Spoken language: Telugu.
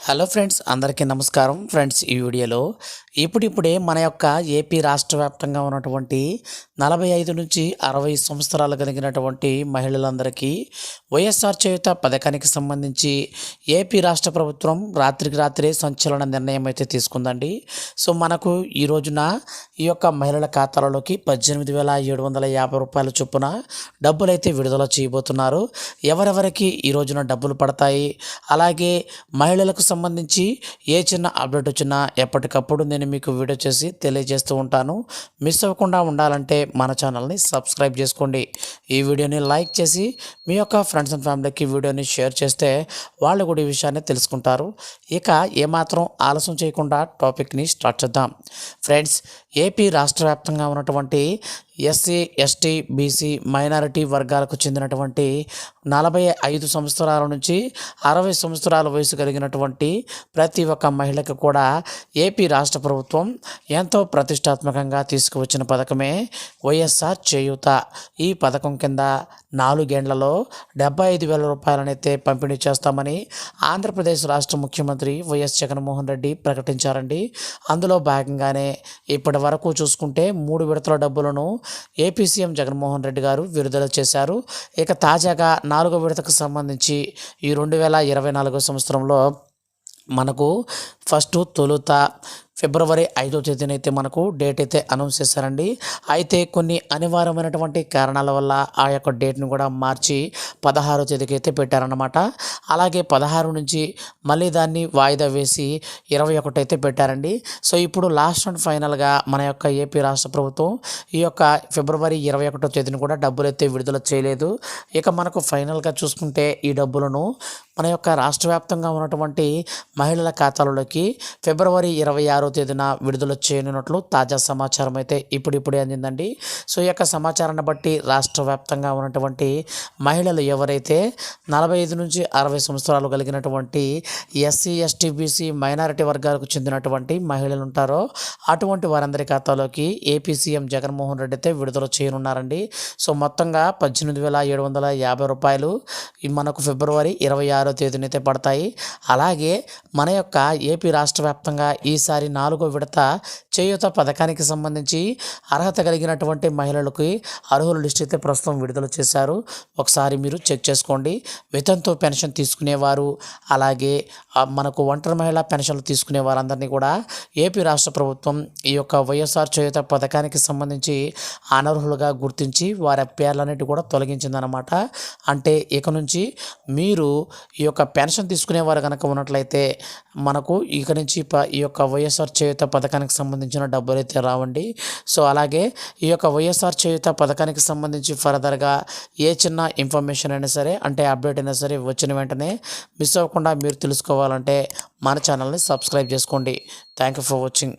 హలో ఫ్రెండ్స్, అందరికీ నమస్కారం. ఫ్రెండ్స్, ఈ వీడియోలో ఇప్పుడిప్పుడే మన యొక్క ఏపీ రాష్ట్ర వ్యాప్తంగా ఉన్నటువంటి 45 నుంచి 60 సంవత్సరాలు కలిగినటువంటి మహిళలందరికీ వైఎస్ఆర్ చేయూత పథకానికి సంబంధించి ఏపీ రాష్ట్ర ప్రభుత్వం రాత్రికి రాత్రే సంచలన నిర్ణయం అయితే తీసుకుందండి. సో మనకు ఈ రోజున ఈ యొక్క మహిళల ఖాతాలలోకి 18,750 రూపాయల చొప్పున డబ్బులు అయితే విడుదల చేయబోతున్నారు. ఎవరెవరికి ఈ రోజున డబ్బులు పడతాయి, అలాగే మహిళలకు సంబంధించి ఏ చిన్న అప్డేట్ వచ్చినా ఎప్పటికప్పుడు నేను మీకు వీడియో చేసి తెలియజేస్తూ ఉంటాను. మిస్ అవ్వకుండా ఉండాలంటే మన ఛానల్ని సబ్స్క్రైబ్ చేసుకోండి. ఈ వీడియోని లైక్ చేసి మీ యొక్క ఫ్రెండ్స్ అండ్ ఫ్యామిలీకి వీడియోని షేర్ చేస్తే వాళ్ళు కూడా ఈ విషయాన్ని తెలుసుకుంటారు. ఇక ఏమాత్రం ఆలస్యం చేయకుండా టాపిక్ని స్టార్ట్ చేద్దాం. ఫ్రెండ్స్, ఏపీ రాష్ట్ర వ్యాప్తంగా ఉన్నటువంటి ఎస్సీ, ఎస్టీ, బీసీ, మైనారిటీ వర్గాలకు చెందినటువంటి 45 సంవత్సరాల నుంచి 60 సంవత్సరాల వయసు కలిగినటువంటి ప్రతి ఒక్క మహిళకు కూడా ఏపీ రాష్ట్ర ప్రభుత్వం ఎంతో ప్రతిష్టాత్మకంగా తీసుకువచ్చిన పథకమే వైఎస్ఆర్ చేయూత. ఈ పథకం కింద 4 ఏళ్లలో 75,000 రూపాయలనైతే పంపిణీ చేస్తామని ఆంధ్రప్రదేశ్ రాష్ట్ర ముఖ్యమంత్రి వైఎస్ జగన్మోహన్ రెడ్డి ప్రకటించారండి. అందులో భాగంగానే ఇప్పటి వరకు చూసుకుంటే 3 విడతల డబ్బులను ఏపీ సీఎం జగన్మోహన్ రెడ్డి గారు విడుదల చేశారు. ఇక తాజాగా 4వ విడతకు సంబంధించి ఈ 2024 సంవత్సరంలో మనకు తొలుత ఫిబ్రవరి 5వ తేదీనైతే మనకు డేట్ అయితే అనౌన్స్ చేశారండి. అయితే కొన్ని అనివార్యమైనటువంటి కారణాల వల్ల ఆ యొక్క డేట్ను కూడా మార్చి 16వ తేదీకి అయితే పెట్టారన్నమాట. అలాగే 16 నుంచి మళ్ళీ దాన్ని వాయిదా వేసి 21 అయితే పెట్టారండి. సో ఇప్పుడు లాస్ట్ అండ్ ఫైనల్గా మన యొక్క ఏపీ రాష్ట్ర ప్రభుత్వం ఈ యొక్క ఫిబ్రవరి 21వ తేదీని కూడా డబ్బులు అయితే విడుదల చేయలేదు. ఇక మనకు ఫైనల్గా చూసుకుంటే ఈ డబ్బులను మన యొక్క రాష్ట్ర వ్యాప్తంగా ఉన్నటువంటి మహిళల ఖాతాలలోకి ఫిబ్రవరి 26వ తేదీన విడుదల చేయనున్నట్లు తాజా సమాచారం అయితే ఇప్పుడిప్పుడే అందిందండి. సో ఈ యొక్క సమాచారాన్ని బట్టి రాష్ట్ర వ్యాప్తంగా ఉన్నటువంటి మహిళలు ఎవరైతే 45 నుంచి 60 సంవత్సరాలు కలిగినటువంటి ఎస్సీ, ఎస్టీ, బీసీ, మైనారిటీ వర్గాలకు చెందినటువంటి మహిళలు ఉంటారో అటువంటి వారందరి ఖాతాలోకి ఏపీ సీఎం జగన్మోహన్ రెడ్డి అయితే విడుదల చేయనున్నారండి. సో మొత్తంగా 18,750 రూపాయలు మనకు ఫిబ్రవరి 26వ తేదీనైతే పడతాయి. అలాగే మన యొక్క ఏపీ రాష్ట్ర వ్యాప్తంగా ఈసారి 4వ విడత చేయూత పథకానికి సంబంధించి అర్హత కలిగినటువంటి మహిళలకి అర్హుల లిస్ట్ అయితే ప్రస్తుతం విడుదల చేశారు. ఒకసారి మీరు చెక్ చేసుకోండి. వేతనంతో పెన్షన్ తీసుకునేవారు, అలాగే మనకు ఒంటరి మహిళా పెన్షన్లు తీసుకునే వారందరినీ కూడా ఏపీ రాష్ట్ర ప్రభుత్వం ఈ యొక్క వైఎస్ఆర్ చేయూత పథకానికి సంబంధించి అనర్హులుగా గుర్తించి వారి పేర్లన్నిటి కూడా తొలగించిందనమాట. అంటే ఇక నుంచి మీరు ఈ యొక్క పెన్షన్ తీసుకునేవారు కనుక ఉన్నట్లయితే మనకు ఇక నుంచి ఈ యొక్క వైఎస్ఆర్ చేయూత పథకానికి సంబంధించిన డబ్బులు అయితే రావండి. సో అలాగే ఈ యొక్క వైఎస్ఆర్ చేయూత పథకానికి సంబంధించి ఫర్దర్గా ఏ చిన్న ఇన్ఫర్మేషన్ అయినా సరే, అంటే అప్డేట్ అయినా సరే వచ్చిన వెంటనే మిస్ అవ్వకుండా మీరు తెలుసుకోవాలంటే మన ఛానల్ని సబ్స్క్రైబ్ చేసుకోండి. Thank you for watching.